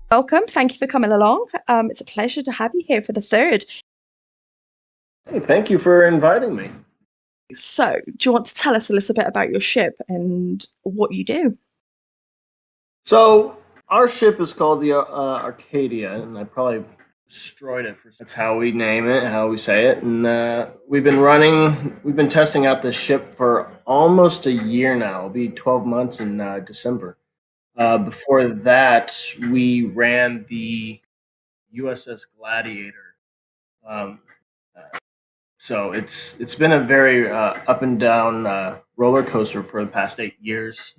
Welcome. Thank you for coming along. It's a pleasure to have you here for the third. Hey, thank you for inviting me. So, do you want to tell us a little bit about your ship and what you do? So, our ship is called the Arcadia, and I probably destroyed it for that's how we name it, how we say it. And we've been testing out this ship for almost a year now. It'll be 12 months in December. Before that, we ran the USS Gladiator. Um, So it's been a very up and down roller coaster for the past 8 years,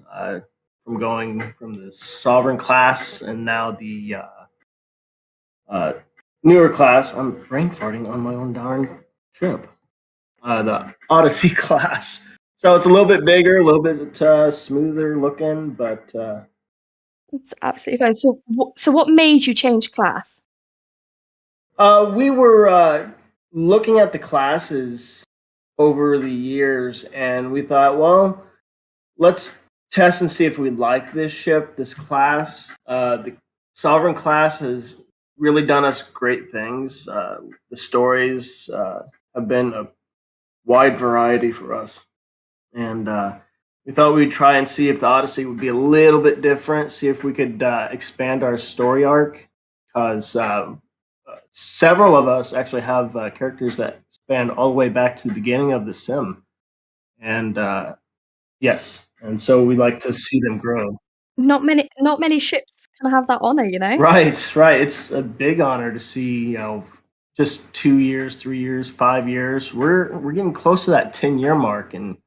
from going from the Sovereign class and now the uh, newer class. I'm brain farting on my own darn ship. The Odyssey class. So it's a little bit bigger, a little bit smoother looking, but It's absolutely fine. So what made you change class? we were looking at the classes over the years, and we thought, well, let's test and see if we like this ship, this class. The Sovereign class has really done us great things. The stories have been a wide variety for us, and we thought we'd try and see if the Odyssey would be a little bit different. See if we could expand our story arc, because several of us actually have characters that span all the way back to the beginning of the sim, and yes, and so we like to see them grow. Not many ships can have that honor, you know? Right, right. It's a big honor to see, just 2 years, 3 years, 5 years. We're getting close to that 10-year mark, and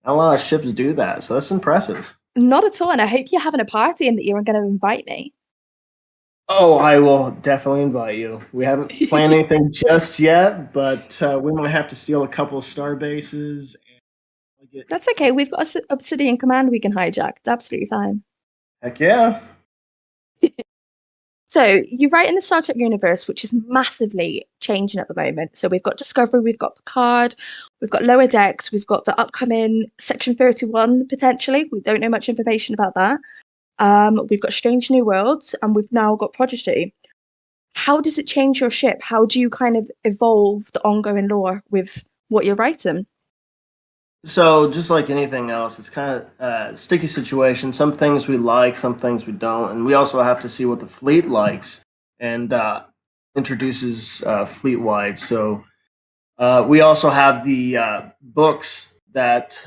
not a lot of ships do that. So that's impressive. Not at all. And I hope you're having a party and that you're going to invite me. Oh, I will definitely invite you. We haven't planned anything just yet, but we might have to steal a couple of star bases and get. That's okay. We've got a Obsidian command we can hijack. It's absolutely fine. Heck yeah! So you write in the Star Trek universe, which is massively changing at the moment. So we've got Discovery, we've got Picard, we've got Lower Decks, we've got the upcoming Section 31 potentially. We don't know much information about that. We've got Strange New Worlds, and we've now got Prodigy. How does it change your ship? How do you kind of evolve the ongoing lore with what you're writing? So just like anything else, it's kind of a sticky situation. Some things we like, some things we don't, and we also have to see what the fleet likes and introduces fleet wide. So we also have the books that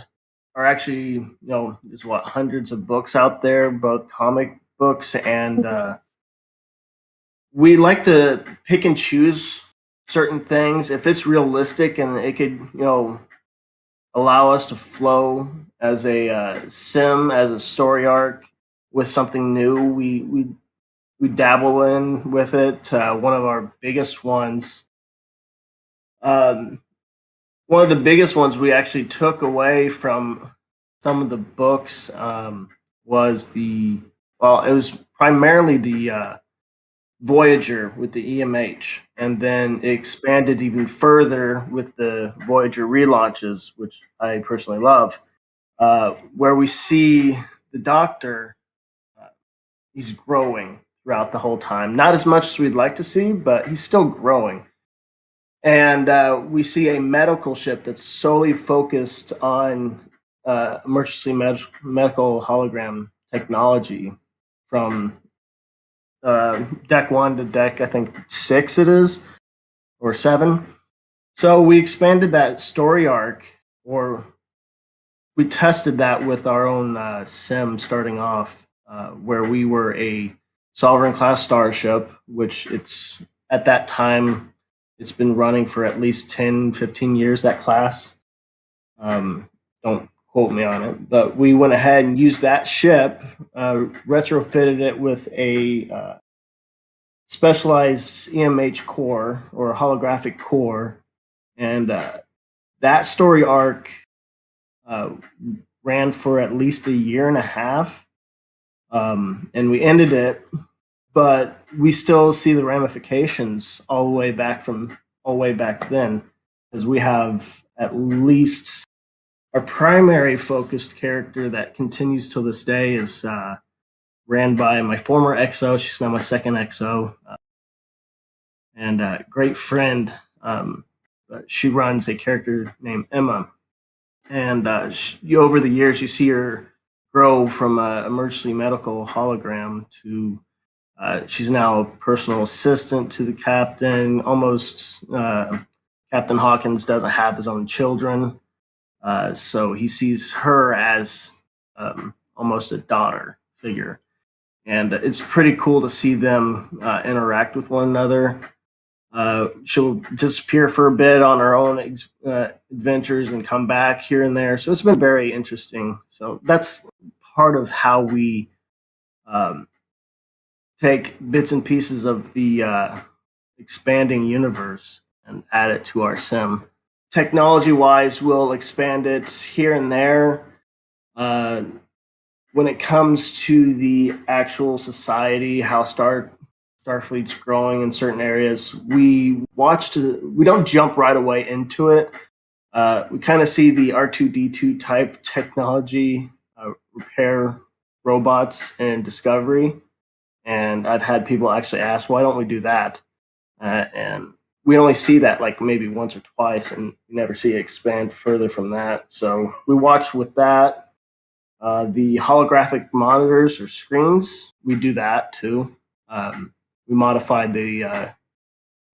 are actually, there's what, hundreds of books out there, both comic books, and we like to pick and choose certain things if it's realistic and it could, allow us to flow as a sim, as a story arc with something new. We dabble in with it. One of our biggest ones, um, one of the biggest ones we actually took away from some of the books was it was primarily the Voyager with the EMH, and then it expanded even further with the Voyager relaunches, which I personally love, where we see the Doctor. Uh, he's growing throughout the whole time. Not as much as we'd like to see, but he's still growing. And we see a medical ship that's solely focused on emergency medical hologram technology from deck one to deck, I think, six it is, or seven. So we expanded that story arc, or we tested that with our own sim starting off, where we were a Sovereign class starship, which it's at that time, it's been running for at least 10, 15 years, that class. Don't quote me on it, but we went ahead and used that ship, retrofitted it with a specialized EMH core or holographic core, and that story arc uh, ran for at least a year and a half, and we ended it. But we still see the ramifications all the way back then, because we have at least our primary focused character that continues till this day is ran by my former XO. She's now my second XO, and a great friend. She runs a character named Emma, and over the years, you see her grow from a emergency medical hologram to she's now a personal assistant to the captain. Almost Captain Hawkins doesn't have his own children, so he sees her as almost a daughter figure, and it's pretty cool to see them interact with one another. She'll disappear for a bit on her own adventures and come back here and there. So it's been very interesting. So that's part of how we um, take bits and pieces of the expanding universe and add it to our sim. Technology wise, we'll expand it here and there. Uh, when it comes to the actual society, how Starfleet's growing in certain areas, we don't jump right away into it. We kind of see the R2D2 type technology repair robots in Discovery, and I've had people actually ask, why don't we do that? And we only see that like maybe once or twice, and we never see it expand further from that. So we watch with that. The holographic monitors or screens, we do that too. We modified the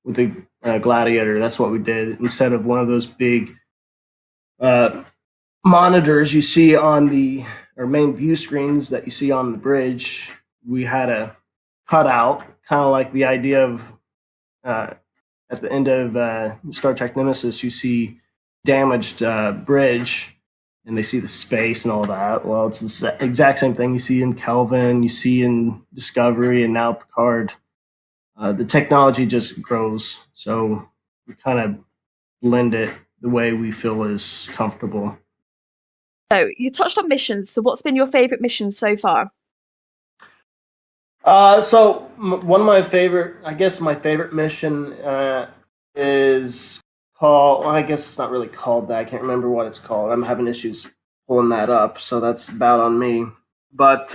with the Gladiator. That's what we did. Instead of one of those big uh, monitors you see on the or main view screens that you see on the bridge, we had a cutout, kind of like the idea of uh, at the end of Star Trek Nemesis, you see damaged bridge, and they see the space and all that. Well, it's the exact same thing you see in Kelvin, you see in Discovery, and now Picard. The technology just grows, so we kind of blend it the way we feel is comfortable. So you touched on missions. So what's been your favorite mission so far? One of my favorite, I guess my favorite mission is called. Well, I guess it's not really called that. I can't remember what it's called. I'm having issues pulling that up, so that's about on me. But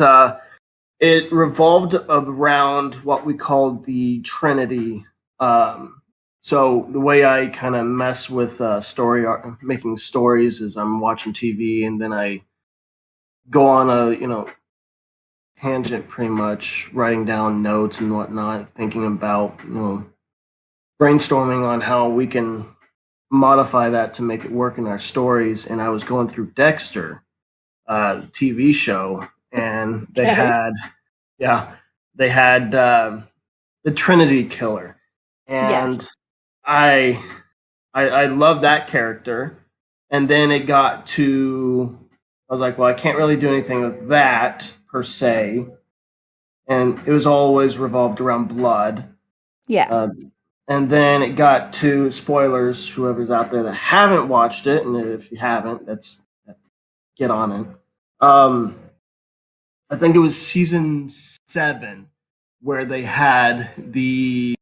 it revolved around what we called the Trinity. So the way I kind of mess with making stories is I'm watching TV and then I go on a tangent, pretty much writing down notes and whatnot, thinking about brainstorming on how we can modify that to make it work in our stories. And I was going through Dexter, TV show, and Okay. yeah, they had the Trinity Killer, and Yes. I I love that character. And then it got to I was like, well, I can't really do anything with that per se, and it was always revolved around blood. Yeah. Uh, and then it got to spoilers. Whoever's out there that haven't watched it, and if you haven't, that's get on it. Um, I think it was season 7 where they had the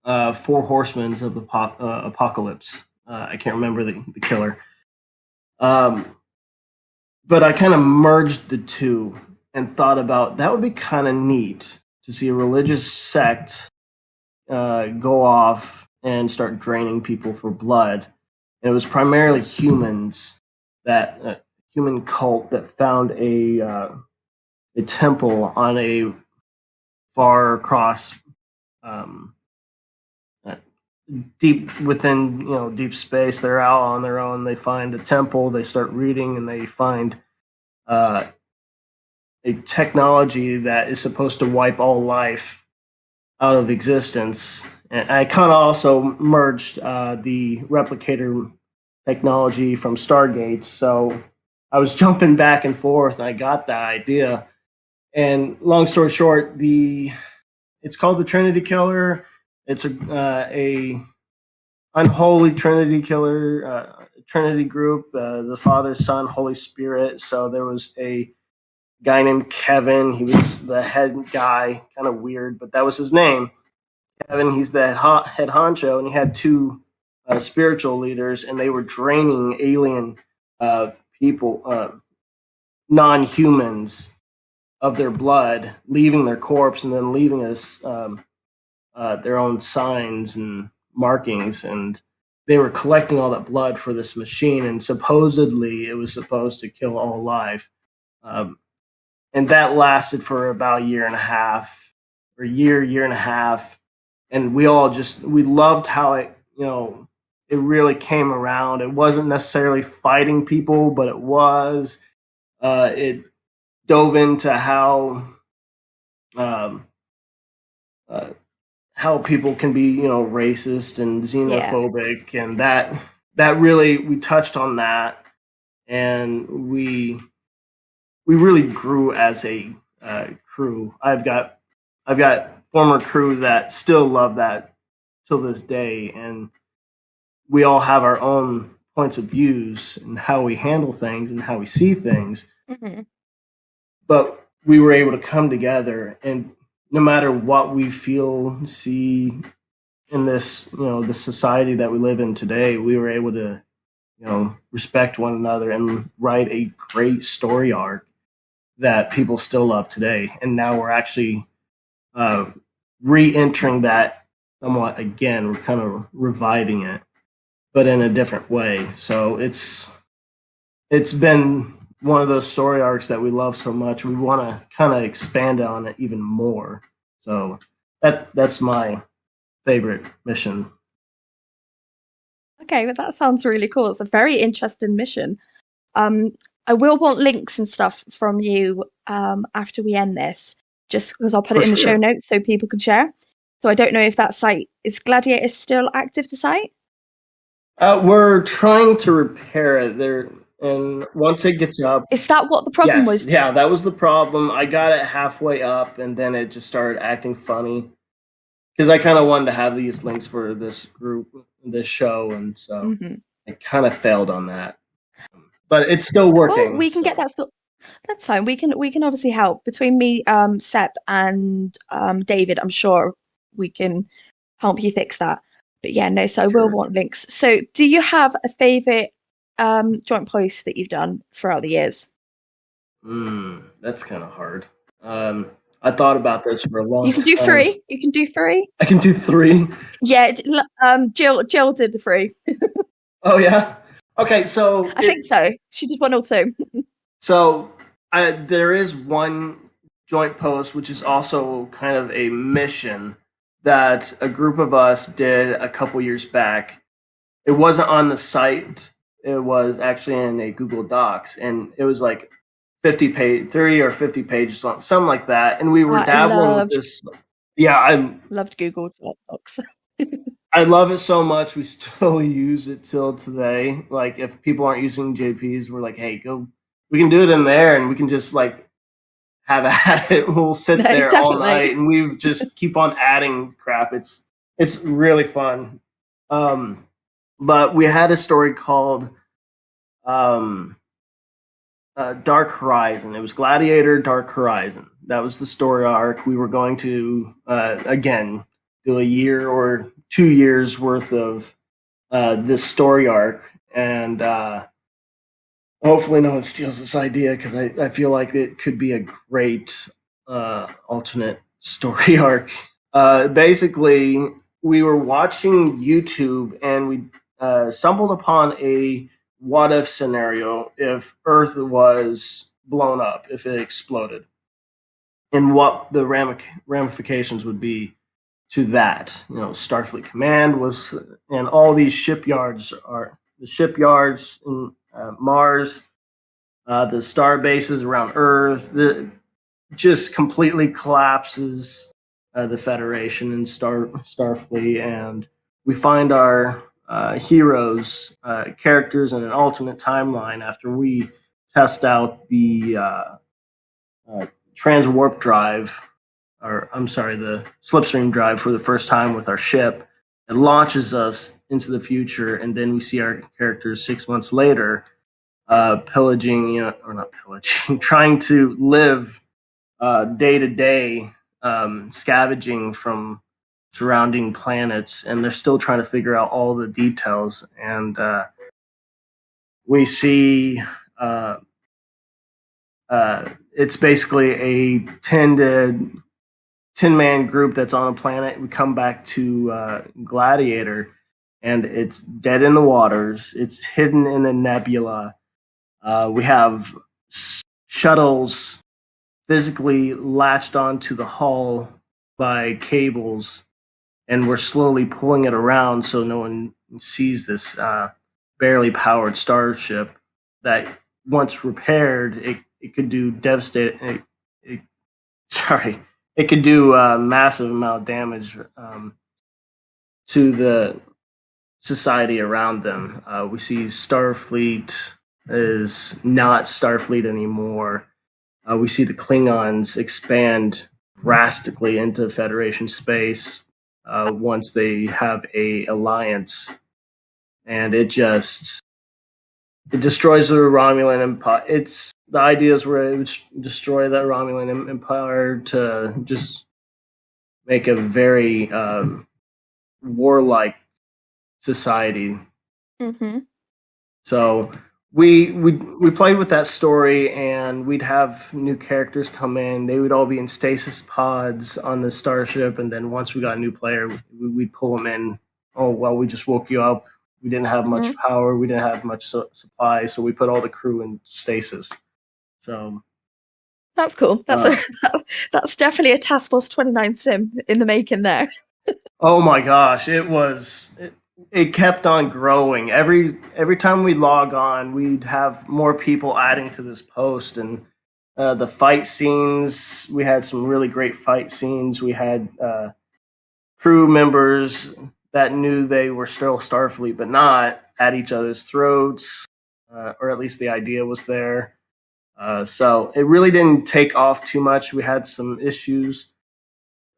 four horsemen of the apocalypse. I can't remember the killer. Um, but I kind of merged the two and thought about that would be kind of neat to see a religious sect go off and start draining people for blood. And it was primarily humans that human cult that found a temple on a far across um, uh, deep within deep space. They're out on their own. They find a temple. They start reading, and they find uh, a technology that is supposed to wipe all life out of existence. And I kind of also merged the replicator technology from Stargate. So I was jumping back and forth. And I got that idea. And long story short, the it's called the Trinity Killer. It's a unholy Trinity Killer, Trinity group. The Father, Son, Holy Spirit. So there was a guy named Kevin. He was the head guy, kind of weird, but that was his name. Kevin, he's the head honcho, and he had two spiritual leaders, and they were draining alien people, non humans, of their blood, leaving their corpse, and then leaving us their own signs and markings. And they were collecting all that blood for this machine, and supposedly it was supposed to kill all life. Um, and that lasted for about a year and a half, or year and a half. And we loved how it really came around. It wasn't necessarily fighting people, but it was. It dove into um, uh, how people can be, racist and Yeah. xenophobic, and that really, we touched on that, and we really grew as a crew. I've got former crew that still love that till this day, and we all have our own points of views and how we handle things and how we see things. Hmm. But we were able to come together, and no matter what we feel, see in this, the society that we live in today, we were able to, respect one another and write a great story arc that people still love today. And now we're actually uh, re-entering that somewhat again. We're kind of reviving it, but in a different way. So it's been one of those story arcs that we love so much. We want to kind of expand on it even more. So that's my favorite mission. Okay, well, that sounds really cool. It's a very interesting mission. Um, I will want links and stuff from you after we end this, just because I'll put For it in the show sure. notes so people can share. So I don't know if that site is Gladiator still active, the site? We're trying to repair it there, and once it gets up, Is that what the problem yes, was? yeah, that was the problem. I got it halfway up, and then it just started acting funny because I kind of wanted to have these links for this group, this show, and so Hmm. I kind of failed on that. But it's still Well, working. we can get So that. That's fine. We can obviously help between me, Seb, and David. I'm sure we can help you fix that. But yeah, no. So I will sure. want links. So, do you have a favorite joint post that you've done throughout the years? That's kind of hard. Um, I thought about this for a You long can do time. three. You can do three. I can do three. Yeah. Jill did the three. Oh yeah. Okay, so I think so. She did one or two. so there is one joint post, which is also kind of a mission that a group of us did a couple years back. It wasn't on the site. It was actually in a Google Docs, and it was like 50 page, 30 or 50 pages, something like that. And we were I dabbling with this. Yeah, loved Google Docs. I love it so much. We still use it till today. Like if people aren't using JPs, we're like, hey, go. We can do it in there, and we can just like have at it. We'll sit No, there all night, definitely. and we just keep on adding crap. It's really fun. Um, but we had a story called um, Dark Horizon. It was Gladiator, Dark Horizon. That was the story arc. We were going to again do a year or 2 years worth of this story arc, and hopefully no one steals this idea because I feel like it could be a great alternate story arc. Basically, we were watching YouTube, and we stumbled upon a what if scenario if Earth was blown up, if it exploded, and what the ramifications would be to that. Starfleet Command was, and all these shipyards are the shipyards in Mars, the star bases around Earth. Just completely collapses the Federation and Starfleet, and we find our heroes, characters in an alternate timeline after we test out the transwarp drive, or I'm sorry, the slipstream drive for the first time with our ship. It launches us into the future, and then we see our characters 6 months later, pillaging, or not pillaging, trying to live day to day, scavenging from surrounding planets, and they're still trying to figure out all the details. And we see uh, it's basically a 10 man group that's on a planet. We come back to Gladiator, and it's dead in the waters. It's hidden in a nebula. We have shuttles physically latched onto the hull by cables, and we're slowly pulling it around so no one sees this barely powered starship that, once repaired, it could do devastating. Sorry, it could do a massive amount of damage to the society around them. We see Starfleet is not Starfleet anymore. We see the Klingons expand drastically into Federation space once they have a alliance, and it destroys the Romulan Empire. It's the ideas where it would destroy that Romulan Empire to just make a very warlike society. Mm-hmm. So we played with that story, and we'd have new characters come in. They would all be in stasis pods on the starship, and then once we got a new player, we'd pull them in. Oh well, we just woke you up. We didn't have Mm-hmm. much power. We didn't have much supply, so we put all the crew in stasis. So That's cool. uh, That's definitely a Task Force 29 sim in the making there. oh my gosh, it kept on growing. Every time we log on, we'd have more people adding to this post, and the fight scenes. We had some really great fight scenes. We had crew members that knew they were still Starfleet, but not at each other's throats, or at least the idea was there. So it really didn't take off too much. We had some issues,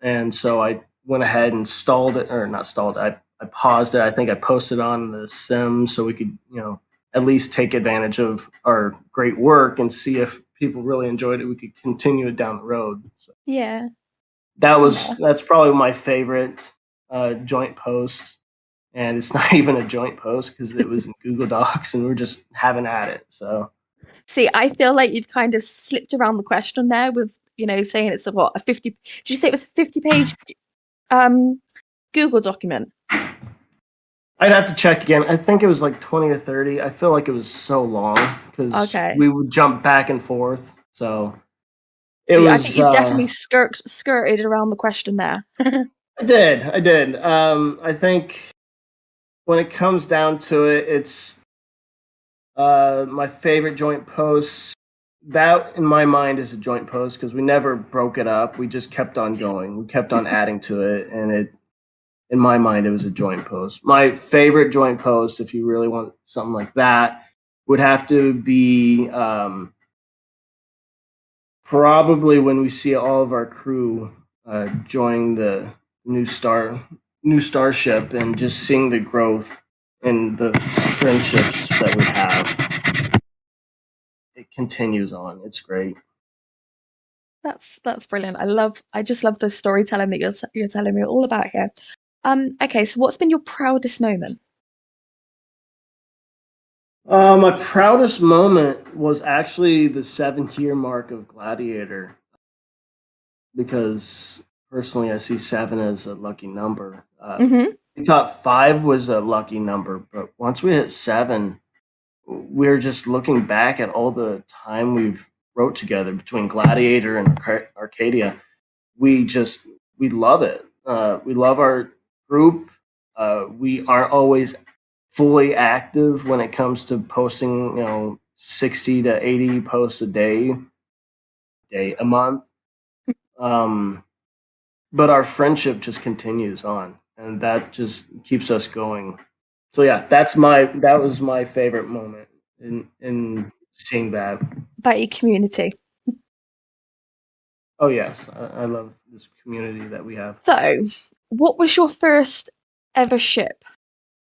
and so I went ahead and stalled it, or not stalled. I paused it. I think I posted on the sim so we could, at least take advantage of our great work and see if people really enjoyed it. We could continue it down the road. So Yeah. Aw. that's probably my favorite joint post, and it's not even a joint post because it was in Google Docs and we're just having at it. So See, I feel like you've kind of slipped around the question there with, saying it's a 50, did you say it was a 50-page um Google document? I'd have to check again. I think it was like 20 or 30. I feel like it was so long because Okay. we would jump back and forth. So it So I think was. you've definitely skirted around the question there. I did. I think when it comes down to it, it's my favorite joint post. That, in my mind, is a joint post because we never broke it up. We just kept on going. We kept on adding to it, and in my mind, it was a joint post. My favorite joint post, if you really want something like that, would have to be probably when we see all of our crew joining the new starship, and just seeing the growth and the friendships that we have. It continues on. It's great. That's brilliant. I just love the storytelling that you're telling me all about here. Okay, so what's been your proudest moment? My proudest moment was actually the 7 year mark of Gladiator, because personally I see seven as a lucky number. Hmm. I thought five was a lucky number, but once we hit seven, we're just looking back at all the time we've wrote together between Gladiator and Arcadia. We love it. We love our group. We aren't always fully active when it comes to posting, 60 to 80 posts a month. Um, but our friendship just continues on, and that just keeps us going. So yeah, that was my favorite moment in seeing that. About your community. Oh yes, I love this community that we have. So, what was your first ever ship?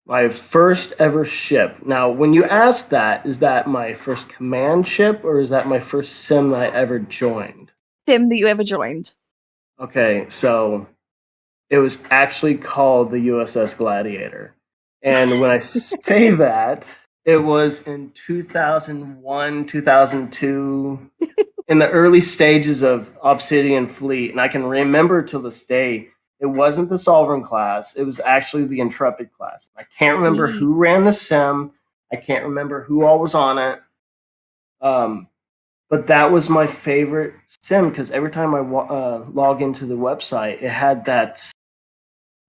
My first ever ship. Now, when you ask that, is that my first command ship or is that my first sim that I ever joined? Sim that you ever joined? Okay, so it was actually called the USS Gladiator. And when I say that, it was in 2001, 2002, in the early stages of Obsidian Fleet, and I can remember to this day, it wasn't the Sovereign class; it was actually the Intrepid class. I can't remember Ye- who ran the sim. I can't remember who all was on it. Um, but that was my favorite sim because every time I log into the website, it had that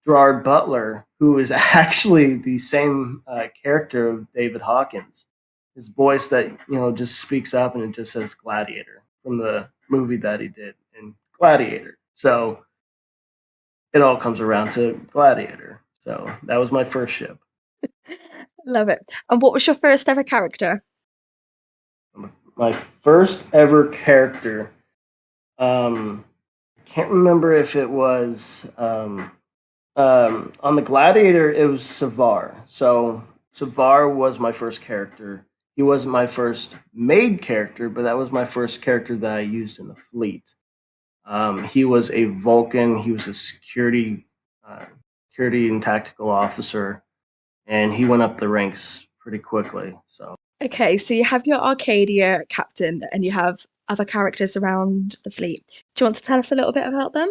Gerard Butler, who is actually the same character of David Hawkins. His voice that just speaks up and it just says Gladiator from the movie that he did in Gladiator. So it all comes around to Gladiator. So that was my first ship. Love it. And what was your first ever character? My first ever character. I can't remember if it was on the Gladiator. It was Savar. So Savar was my first character. He wasn't my first made character, but that was my first character that I used in the fleet. He was a Vulcan. He was a uh, security and tactical officer, and he went up the ranks pretty quickly. So, Okay, so you have your Arcadia captain and you have other characters around the fleet. Do you want to tell us a little bit about them?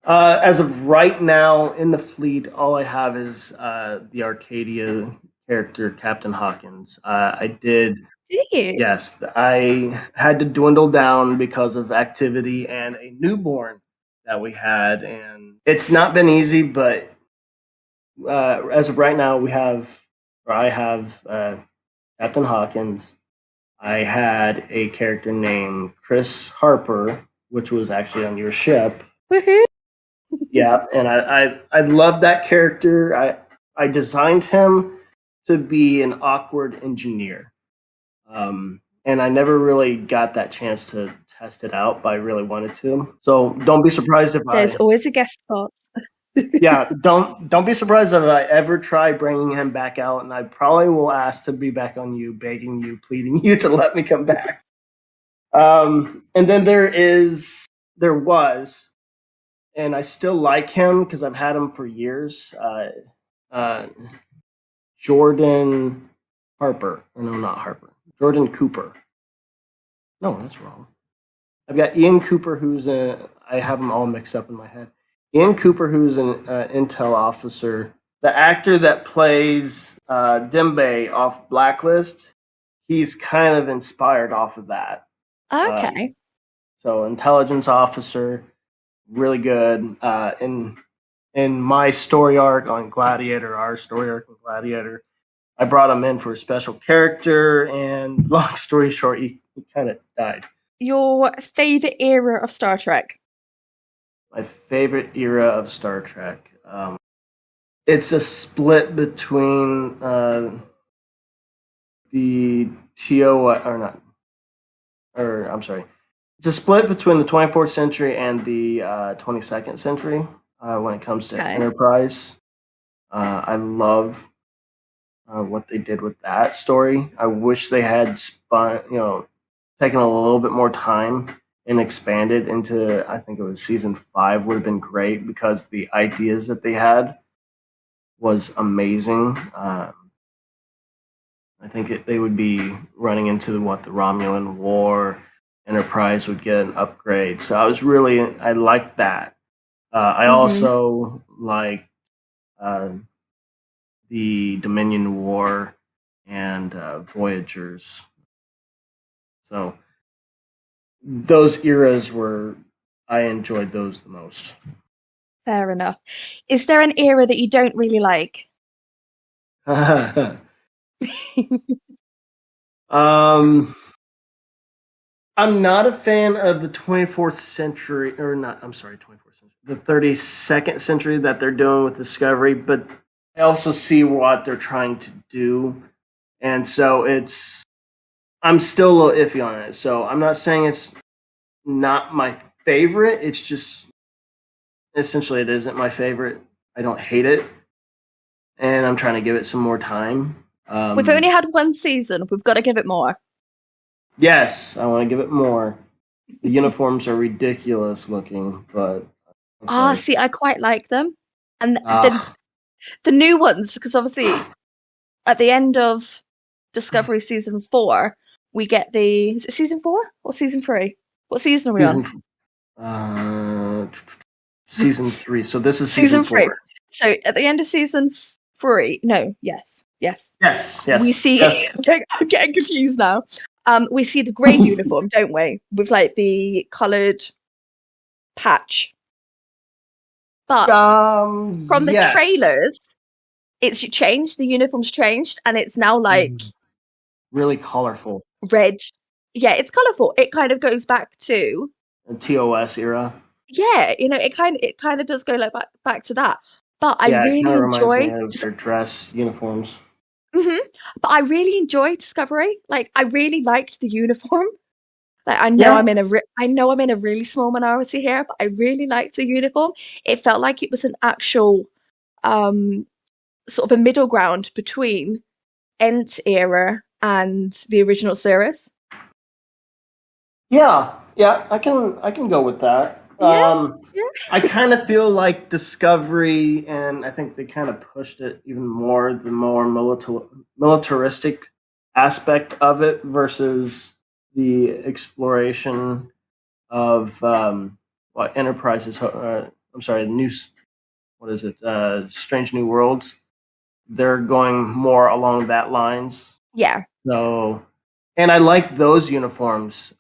as of right now in the fleet, all I have is the Arcadia character, Captain Hawkins. I did Do you? Yes, I had to dwindle down because of activity and a newborn that we had, and it's not been easy. But as of right now, I have Captain Hawkins. I had a character named Chris Harper, which was actually on your ship. Woohoo! Yeah, and I loved that character. I designed him to be an awkward engineer. And I never really got that chance to test it out, but I really wanted to. So don't be surprised if There's I, always a guest spot. yeah, don't be surprised if I ever try bringing him back out, and I probably will ask to be back on you, begging you, pleading you to let me come back. And then there was, and I still like him because I've had him for years. Uh, Jordan Harper, or no, not Harper, Jordan Cooper. No, that's wrong. I've got Ian Cooper, who's a. I have them all mixed up in my head. Ian Cooper, who's an intel officer. The actor that plays Dembe off Blacklist, he's kind of inspired off of that. Um, Okay. so intelligence officer, really good. In my story arc on Gladiator, our story arc on Gladiator, I brought him in for a special character, and long story short, he kind of died. Your favorite era of Star Trek? My favorite era of Star Trek. It's a split between the TO or not, or I'm sorry. It's a split between the 24th century and the 22nd century when it comes to Okay. Enterprise. I love what they did with that story. I wish they had taken a little bit more time and expanded into. I think it was season 5 would have been great because the ideas that they had was amazing. I think they would be running into the Romulan War. Enterprise would get an upgrade, so I liked that. I Hmm. also like uh, the Dominion War and Voyagers. So those eras were I enjoyed those the most. Fair enough. Is there an era that you don't really like? um, I'm not a fan of the 24th century, or not. I'm sorry, 24th century, the 32nd century that they're doing with Discovery, but I also see what they're trying to do, and so I'm still a little iffy on it. So I'm not saying it's not my favorite. It's just essentially it isn't my favorite. I don't hate it, and I'm trying to give it some more time. We've only had one season. We've got to give it more. Yes, I want to give it more. The uniforms are ridiculous looking, but Ah, okay. see, I quite like them. And Ah, the new ones, because obviously at the end of Discovery season 4, We get is it season 4 or season 3? What season are we on? Season uh season 3. So this is season Season 3. 4. So at the end of season 3, no, yes, Yes, we yes, see. yes. I'm getting confused now. We see the grey uniform, don't we, with like the coloured patch. But from the Yes. trailers, it's changed. The uniform's changed, and it's now like Really colorful. red. Yeah, it's colourful. It kind of goes back to, The TOS era. yeah, it kind of does go like back to that. But I Yeah, it kind really of reminds me enjoy. of their dress uniforms. hmm But I really enjoy Discovery. Like, I really liked the uniform. Like, I know Yeah, I know I'm in a really small minority here, but I really liked the uniform. It felt like it was an actual um sort of a middle ground between Ent era and the original series. yeah. I can go with that. Yeah, yeah. I kind of feel like Discovery, and I think they kind of pushed it even more, the more militaristic aspect of it versus the exploration of what Enterprises. I'm sorry, what is it? Strange New Worlds. They're going more along that lines. Yeah. So, and I like those uniforms.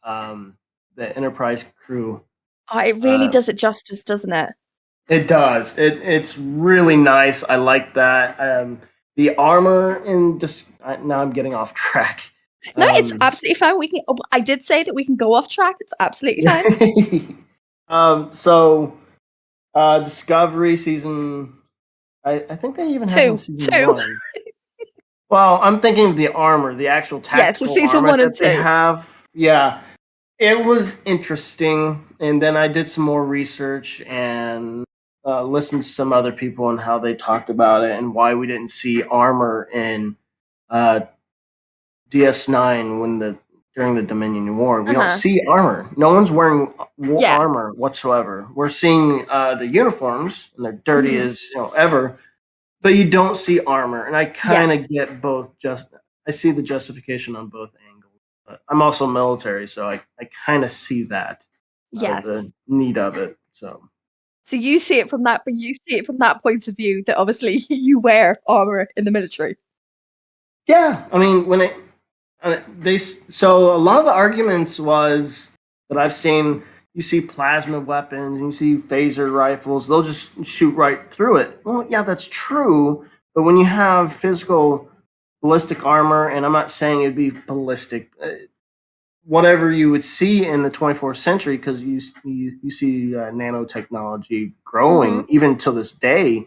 The Enterprise crew. Oh, it really Uh, does it justice, doesn't it? it does. It's really nice. I like that. The armor in just now I'm getting off track. No, it's Um, absolutely fine. We can. I did say that we can go off track. It's absolutely fine. so Discovery season. I think they even have in season Two. one. Well, I'm thinking of the armor, the actual Yeah, so tactical season armor one and that they two. have. Yeah, it was interesting, and then I did some more research and listened to some other people and how they talked about it and why we didn't see armor in uh, DS9 when the during the Dominion War. We don't Uh-huh. see armor. No one's wearing Yeah. armor whatsoever. We're seeing the uniforms, and they're dirty hmm as ever, but you don't see armor. And I kind Yes. of get both. I see the justification on both angles. But I'm also military, so I kind of see that Yes. the need of it. So So you see it from that, but you see it from that point of view that obviously you wear armor in the military. yeah, I mean when it so a lot of the arguments was that I've seen. You see plasma weapons, and you see phaser rifles. They'll just shoot right through it. Well, yeah, that's true. But when you have physical ballistic armor, and I'm not saying it'd be ballistic, whatever you would see in the 24th century, because you see nanotechnology growing hmm even to this day.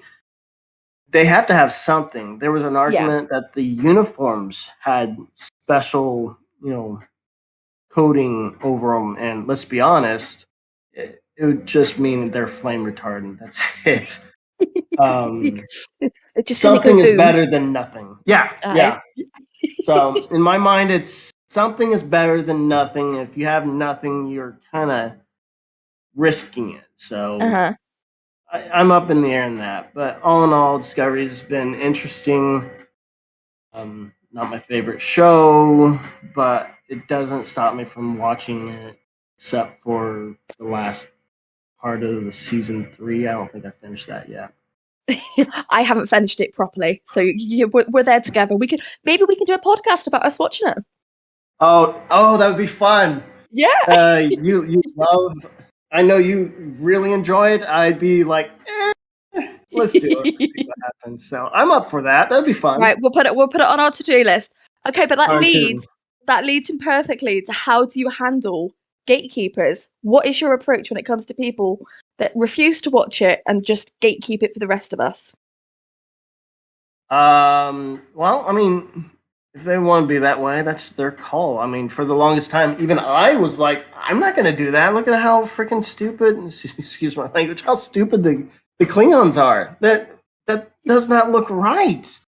They have to have something. There was an Yeah. argument that the uniforms had special, coating over them, and let's be honest, it would just mean they're flame retardant. That's it. Um, It just make a Something is boom. better than nothing. Yeah, Uh, yeah. So in my mind, it's something is better than nothing. If you have nothing, you're kind of risking it. So uh-huh. I'm up in the air in that. But all in all, Discovery has been interesting. Not my favorite show, but it doesn't stop me from watching it, except for the last part of the season 3. I don't think I finished that yet. I haven't finished it properly, so we're there together. We can do a podcast about us watching it. Oh, that would be fun. Yeah. You love. I know you really enjoy it. I'd be like, let's do it. Let's see what happens. So I'm up for that. That'd be fun. Right, we'll put it on our to-do list. Okay, but that Fun too. leads that leads in perfectly to how do you handle gatekeepers? What is your approach when it comes to people that refuse to watch it and just gatekeep it for the rest of us? Well, I mean, if they want to be that way, that's their call. I mean, for the longest time, even I was like, I'm not going to do that. Look at how freaking stupid, excuse my language, how stupid the Klingons are. That does not look right.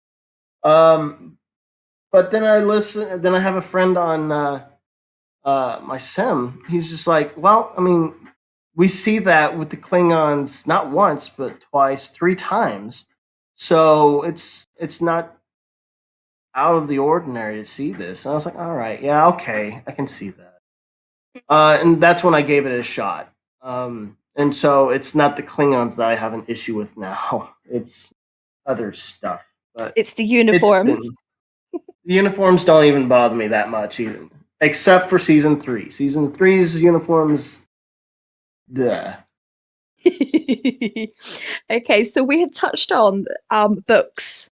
Um, but then then I have a friend on my sim. He's just like, well, I mean, we see that with the Klingons not once, but twice, 3 times. So it's not out of the ordinary to see this. And I was like, all right, yeah, okay, I can see that. And that's when I gave it a shot. And so it's not the Klingons that I have an issue with now. It's other stuff. But It's the it's uniforms. been the uniforms don't even bother me that much even. Except for season 3. Season three's uniforms, duh. Okay, so we had touched on books.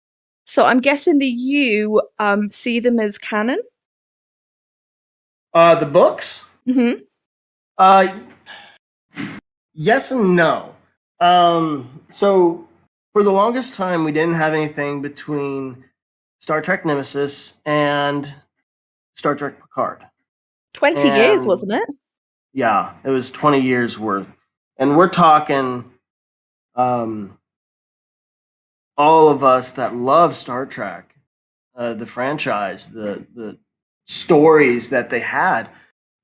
So I'm guessing that you see them as canon. The books? Hmm. Uh, yes and no. So for the longest time, we didn't have anything between Star Trek Nemesis and Star Trek Picard. 20 years, And wasn't it? yeah, it was 20 years worth. And we're talking um, all of us that love Star Trek, the franchise, the stories that they had,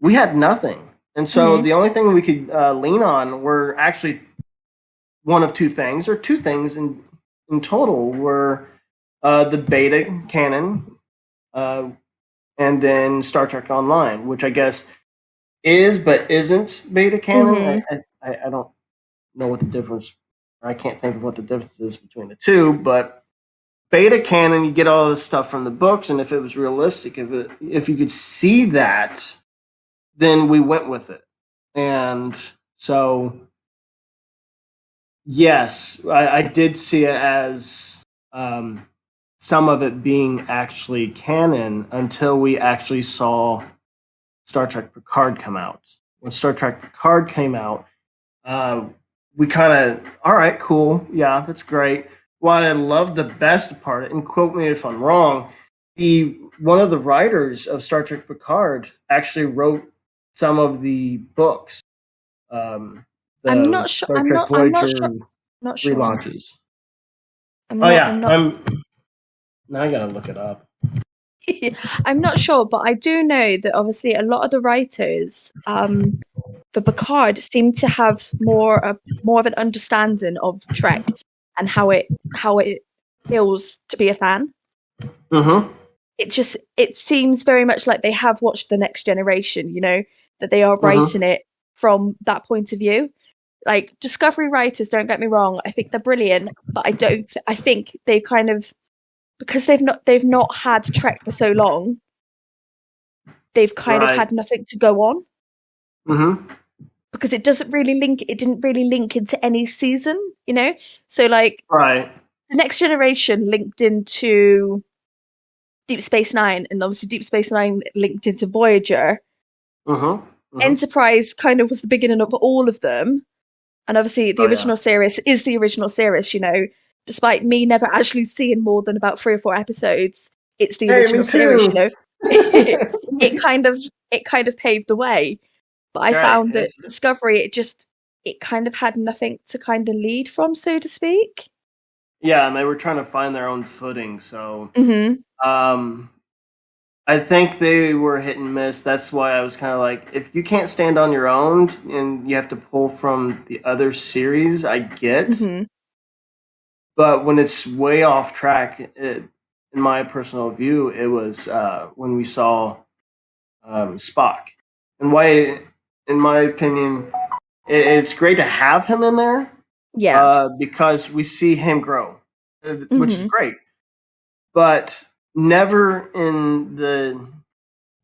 we had nothing. And so Hmm. the only thing we could lean on were actually one of two things, or two things in total, were the beta canon uh, and then Star Trek Online, which I guess is but isn't beta canon. Hmm. I don't know what the difference. I can't think of what the difference is between the two, but beta canon, you get all this stuff from the books, and if it was realistic, if you could see that, then we went with it. And so, yes, I did see it as some of it being actually canon until we actually saw Star Trek Picard come out. When Star Trek Picard came out, uh, we kind of, all right, cool, yeah, that's great. What I love the best part, and quote me if I'm wrong, the one of the writers of Star Trek Picard actually wrote some of the books, I'm the not sure. Star I'm Trek not. I'm not sure. Voyager Not sure. relaunches. I'm Oh not. yeah, I'm not. I'm now I gotta look it up. I'm not sure, but I do know that obviously a lot of the writers for Picard seem to have more of an understanding of Trek and how it feels to be a fan. Mm-hmm. It seems very much like they have watched the Next Generation, that they are Mm-hmm. writing it from that point of view. Like Discovery writers, don't get me wrong, I think they're brilliant, but I think they kind of, because they've not had Trek for so long, they've kind of Right. had nothing to go on, Mm-hmm. because it didn't really link into any season. So like Right. the Next Generation linked into Deep Space Nine, and obviously Deep Space Nine linked into Voyager. Mm-hmm. Mm-hmm. Enterprise kind of was the beginning of all of them, and obviously the Oh yeah. original series is the original series. Despite me never actually seeing more than about 3 or 4 episodes, it's the Hey, original me series. too. It kind of paved the way. But I Right. found that Discovery, it kind of had nothing to kind of lead from, so to speak. Yeah, and they were trying to find their own footing. So Hmm. um, I think they were hit and miss. That's why I was kind of like, if you can't stand on your own and you have to pull from the other series, I get. Hmm. But when it's way off track, in my personal view, it was when we saw Spock. And why, in my opinion, it's great to have him in there Yeah. because we see him grow, which is Hmm. great. But never in the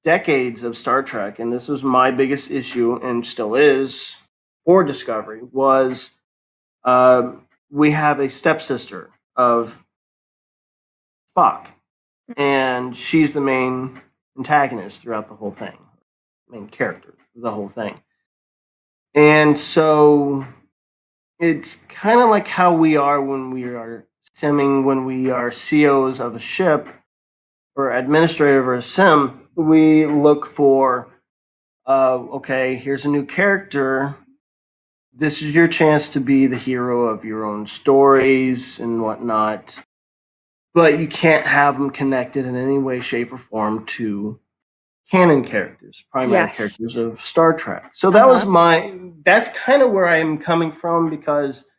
decades of Star Trek, and this was my biggest issue and still is for Discovery, was uh, we have a stepsister of Spock, and she's the main antagonist throughout the whole thing, main character of the whole thing. And so it's kind of like how we are when we are simming, when we are COs of a ship or administrator of a sim, we look for, okay, here's a new character. This is your chance to be the hero of your own stories and whatnot. But you can't have them connected in any way, shape, or form to canon characters, primary Yes. characters of Star Trek. So that was Uh-huh. that's kind of where I'm coming from because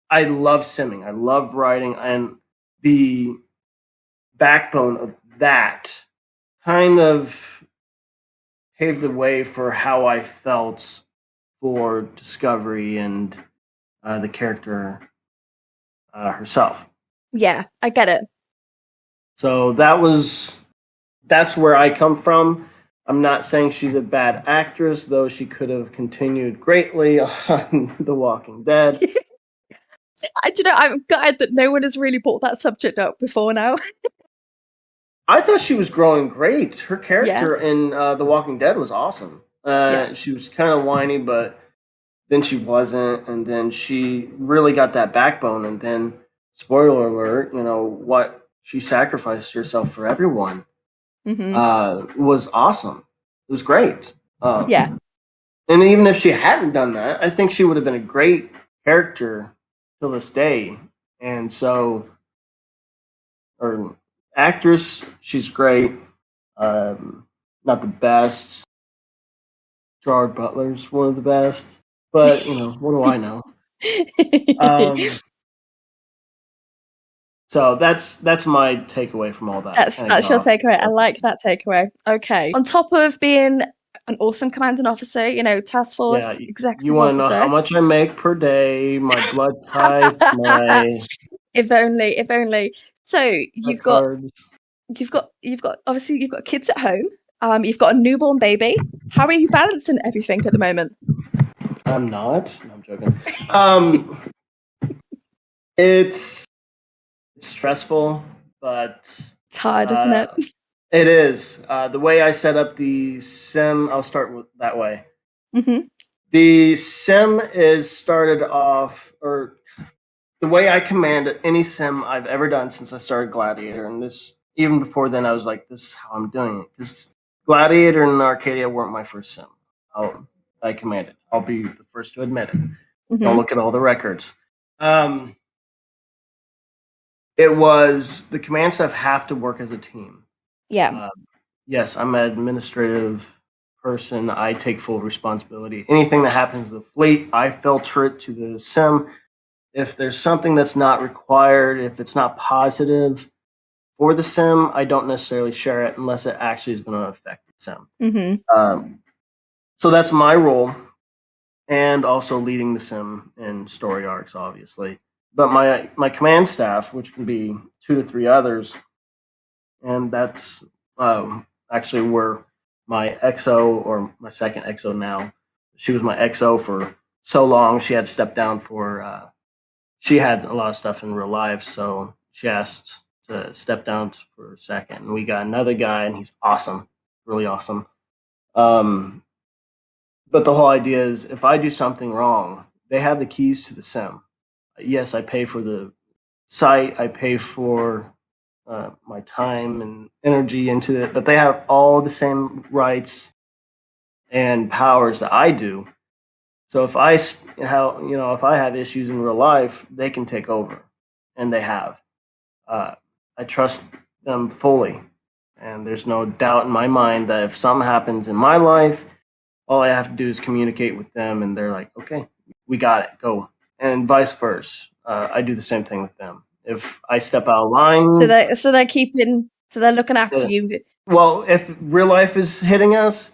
I love simming. I love writing, and the backbone of that kind of paved the way for how I felt for Discovery and the character herself. Yeah, I get it. So that's where I come from. I'm not saying she's a bad actress, though she could have continued greatly on The Walking Dead. I'm glad that no one has really brought that subject up before now. I thought she was growing great. Her Yeah, character in The Walking Dead was awesome. yeah. She was kind of whiny, but then she wasn't, and then she really got that backbone. And then, spoiler alert, what she sacrificed herself for everyone Hmm. was awesome. It was great. Yeah, And even if she hadn't done that, I think she would have been a great character till this day. And so, or actress, she's great. Not the best. Gerard Butler's one of the best, but what do I know? Um, so that's my takeaway from all that. Kind of got that's your off. takeaway. I like that takeaway. Okay. On top of being an awesome commanding officer, task Yeah, force you executive want to know how officer. much I make per day, my blood type, If only, if only. So my you've got cards. obviously you've got kids at home. You've got a newborn baby. How are you balancing everything at the moment? I'm not. No, I'm joking. Um, it's stressful, but It's hard, isn't uh, it? it is. The way I set up the sim, I'll start with that way. Hmm. The sim is started off, or the way I command any sim I've ever done since I started Gladiator, and this even before then, I was like, "This is how I'm doing it." Because Gladiator and Arcadia weren't my first sim. I commanded. I'll be the first to admit it. Don't Hmm. look at all the records. Um, it was the command staff have to work as a team. Yeah. Uh, yes, I'm an administrative person. I take full responsibility. Anything that happens to the fleet, I filter it to the sim. If there's something that's not required, if it's not positive for the sim, I don't necessarily share it unless it actually is going to affect the sim. Hmm. Um, so that's my role, and also leading the sim in story arcs, obviously. But my command staff, which can be 2 to 3 others, and that's actually where my XO, or my second XO now, she was my XO for so long. She had to step down for she had a lot of stuff in real life, so she asked to step down for a second. And we got another guy, and he's awesome, really awesome. Um, but the whole idea is, if I do something wrong, they have the keys to the sim. Yes, I pay for the site, I pay for my time and energy into it, but they have all the same rights and powers that I do. So if I have issues in real life, they can take over, and they have. Uh, I trust them fully, and there's no doubt in my mind that if something happens in my life, all I have to do is communicate with them, and they're like, "Okay, we got it, go." And vice versa. I do the same thing with them. If I step out of So line, they're looking after uh, you. well, if real life is hitting us,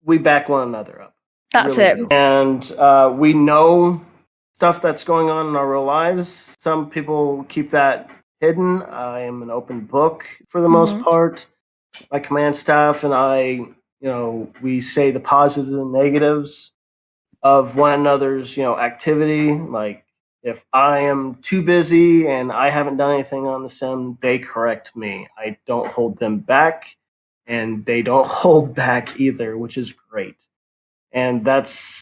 we back one another up. That's Really it. do. And we know stuff that's going on in our real lives. Some people keep that hidden. I am an open book for the most Hmm. part. My command staff and I, we say the positives and negatives of one another's, activity. Like, if I am too busy and I haven't done anything on the sim, they correct me. I don't hold them back, and they don't hold back either, which is great. And that's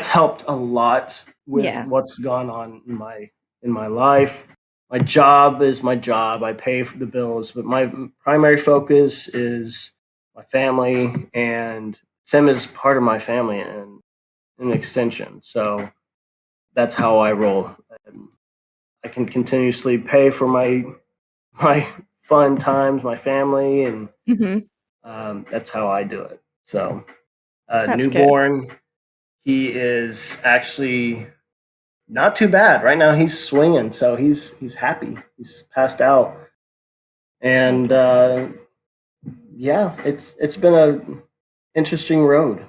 helped a lot with Yeah. what's gone on in my life. My job is my job. I pay for the bills, but my primary focus is my family, and Sim is part of my family and an extension. So that's how I roll. And I can continuously pay for my fun times, my family, and Hmm. that's how I do it. So That's good. newborn, he is actually not too bad right now. He's swinging, so he's happy. He's passed out, and Okay. yeah, it's been a interesting road.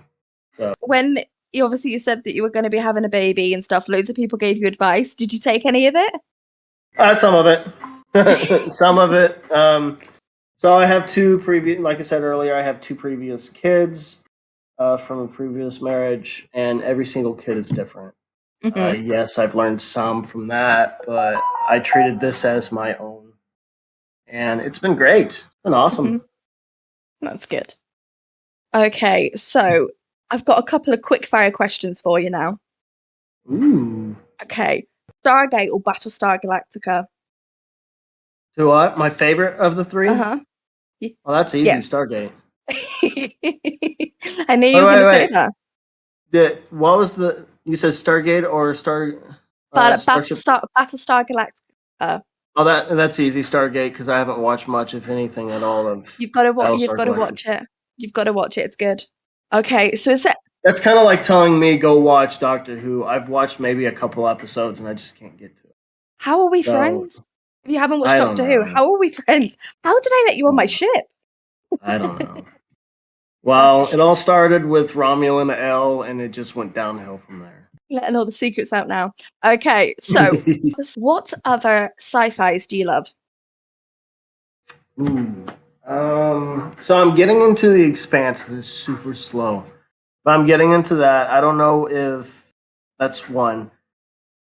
So When you said that you were going to be having a baby and stuff, loads of people gave you advice. Did you take any of it? some of it, some of it. So I have two previous, like I said earlier, I have two previous kids from a previous marriage, and every single kid is different. Hmm. Yes, I've learned some from that, but I treated this as my own, and it's been great. It's been Hmm. awesome. That's good. Okay, so I've got a couple of quick fire questions for you now. Ooh. Okay, Stargate or Battlestar Galactica? So what? My favorite of the Uh three? huh. Well, that's easy. Yeah. Stargate. I knew Wait, you were going wait, to say wait. that. What was the? You said Stargate or But Starship? Battlestar Galactica. Oh, that's easy. Stargate, because I haven't watched much, if anything, at all of You've Battlestar got to Galactica. watch it. You've got to watch it. It's good. Okay, so is that That's kind of like telling me go watch Doctor Who. I've watched maybe a couple episodes and I just can't get to it. how are we So friends? If you haven't watched I don't Doctor Who, know. how are we friends? How did I let you on my ship? I don't know. Well, it all started with Romulan L, and it just went downhill from there. Letting all the secrets out now. Okay, so what other sci-fis do you love? Ooh. So I'm getting into the Expanse. This is super slow, but I'm getting into that. I don't know if that's one.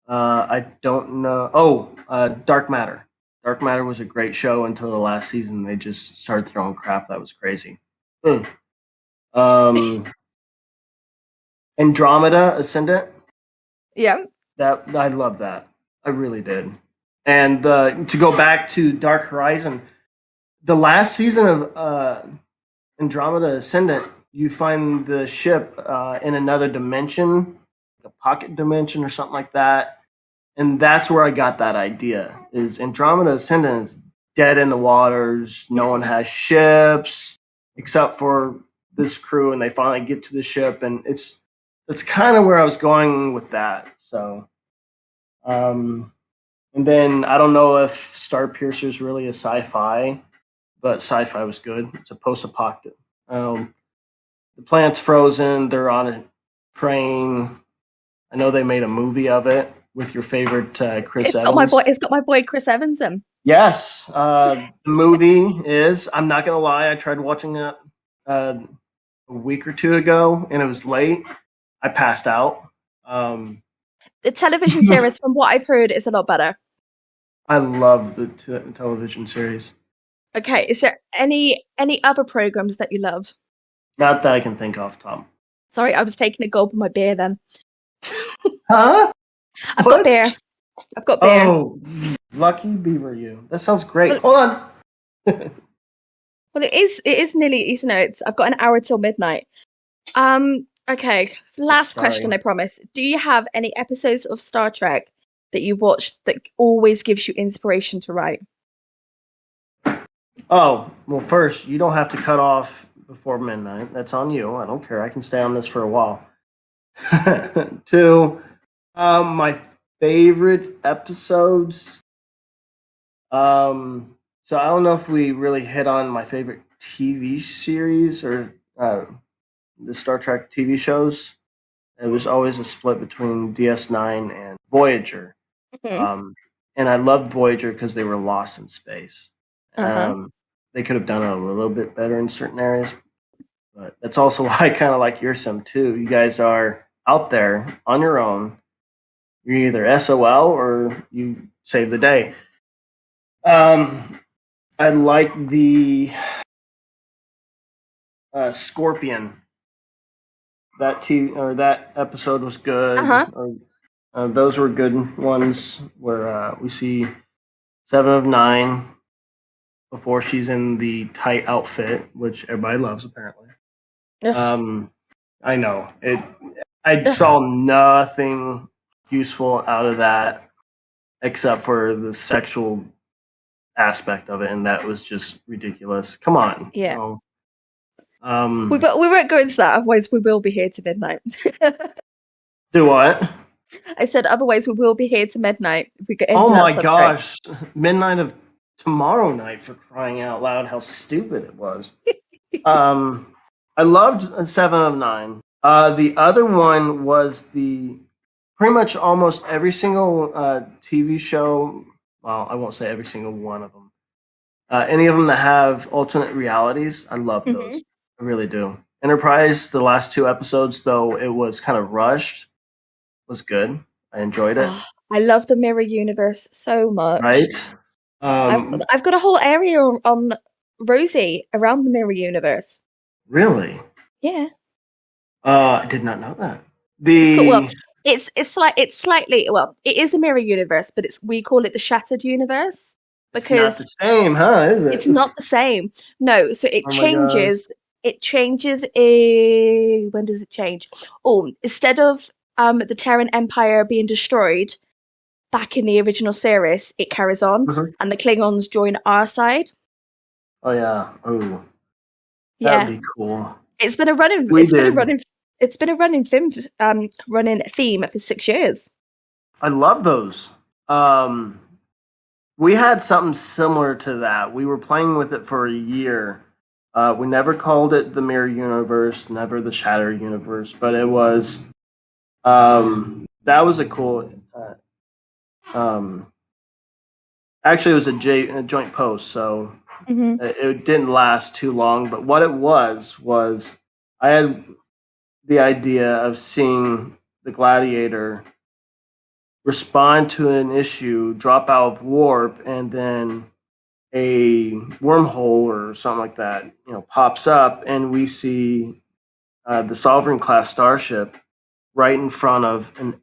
I don't know. Oh, Dark Matter. Dark Matter was a great show until the last season. They just started throwing crap. That was crazy. Mm. Um, Andromeda Ascendant. Yeah. That I love that. I really did. And to go back to Dark Horizon, the last season of Andromeda Ascendant, you find the ship in another dimension, like a pocket dimension or something like that, and that's where I got that idea. Is Andromeda Ascendant is dead in the waters. No one has ships except for this crew, and they finally get to the ship, and it's kind of where I was going with that. So, um, and then I don't know if Starpiercer is really a sci-fi, but sci-fi was good. It's a post-apocalyptic. Um, the planet's frozen. They're on a train. I know they made a movie of it with your favorite Chris Evans. It's got my boy Chris Evans in. Yes, the movie is. I'm not gonna lie. I tried watching it a week or two ago, and it was late. I passed out. Um, The television series, from what I've heard, is a lot better. I love the television series. Okay, is there any other programs that you love? Not that I can think off top. Sorry, I was taking a gulp of my beer then. Huh? I've got What? beer. I've got beer. Oh, lucky beaver, you. That sounds great. Well, Hold on. well, it is nearly, it's I've got an hour till midnight. Okay, last question, Sorry. I promise. Do you have any episodes of Star Trek that you watched that always gives you inspiration to write? Oh, well, first, you don't have to cut off before midnight. That's on you. I don't care. I can stay on this for a while. Two, my favorite episodes. So I don't know if we really hit on my favorite TV series or the Star Trek TV shows. It was always a split between DS9 and Voyager. Hmm. Um, and I loved Voyager because they were lost in space. Uh-huh. They could have done it a little bit better in certain areas, but that's also why I kind of like your sim too. You guys are out there on your own. You're either SOL or you save the day. Um, I like the Scorpion. That episode was good. Uh-huh. Or, those were good ones where we see Seven of Nine before she's in the tight outfit, which everybody loves apparently. Ugh, Um, I know it. I ugh. saw nothing useful out of that except for the sexual aspect of it, and that was just ridiculous. Come on, you Yeah. know. We won't go into that, otherwise we will be here to midnight. Do what? I said otherwise we will be here to midnight if we get Oh into that my subject. gosh! Midnight of tomorrow night, for crying out loud! How stupid it was. Um, I loved Seven of Nine. The other one was the pretty much almost every single TV show. Well, I won't say every single one of them. Any of them that have alternate realities, I love Hmm. those. I really do. Enterprise, the last two episodes, though it was kind of rushed, was good. I enjoyed it. Oh, I love the mirror universe so much. Right? I've Um, I've got a whole area on Rosie around the mirror universe. really? Yeah. I did not know that. Well, The it's slightly, well, it is a mirror universe, but we call it the shattered universe It's not the because same, huh? Is it? it's not the same. No, so it Oh my gosh. changes. It changes in when does it change? Oh, instead of the Terran Empire being destroyed back in the original series, it carries on, Mhm. and the Klingons join our side. Oh yeah. Oh, that would Yeah, be cool. it's been a running. We It's been a did. running. It's been a running theme. Running theme for 6 years. I love those. Um, we had something similar to that. We were playing with it for a year. We never called it the Mirror Universe, never the Shatter Universe, but it was. That was a cool. Um, actually, it was a joint post, so Hmm. it didn't last too long. But what it was I had the idea of seeing the Gladiator respond to an issue, drop out of warp, and then a wormhole or something like that, pops up, and we see the Sovereign class starship right in front of an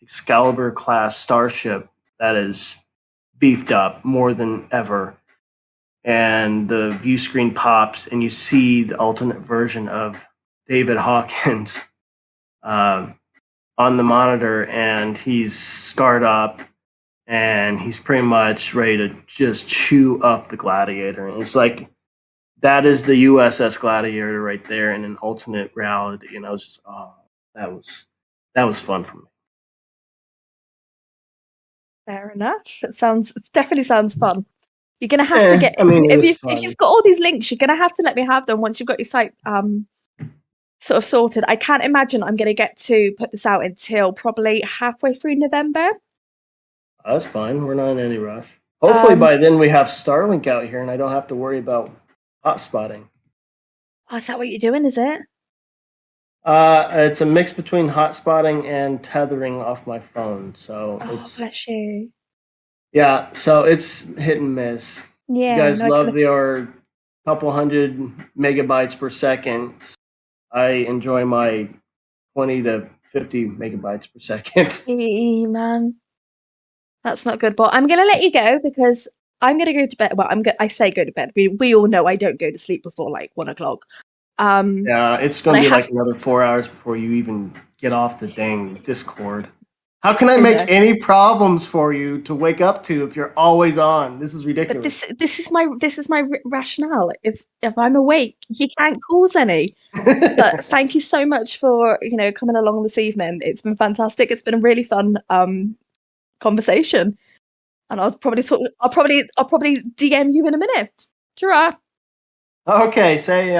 Excalibur class starship that is beefed up more than ever. And the view screen pops, and you see the alternate version of David Hawkins um, on the monitor, and he's scarred up, and he's pretty much ready to just chew up the Gladiator. And it's like that is the USS Gladiator right there in an alternate reality. And I was just, oh, that was that was fun for me. Fair enough. It definitely sounds fun. You're gonna have to get I mean, it if was if fun. you've got all these links, you're gonna have to let me have them once you've got your site sort of sorted. I can't imagine I'm gonna get to put this out until probably halfway through November. That's fine. We're not in any rush. Hopefully, Um, by then we have Starlink out here, and I don't have to worry about hot spotting. oh, is that what you're doing? Is it? It's a mix between hotspotting and tethering off my phone. So Oh, it's bless you. yeah, so it's hit and miss. You Yeah, guys no, I love can. your couple hundred megabytes per second. I enjoy my 20 to 50 megabytes per second. Man, that's not good. But I'm gonna let you go because I'm gonna go to bed. Well, I say go to bed. We all know I don't go to sleep before like 1 o'clock. Yeah, it's And going I to be have. like another 4 hours before you even get off the dang Discord. How can I Is there? make any problems for you to wake up to if you're always on? This is But ridiculous. this is my rationale. If I'm awake, you can't cause any. But thank you so much for coming along this evening. It's been fantastic. It's been a really fun conversation, and I'll probably talk. I'll probably DM you in a minute. Ta-ra. Okay, say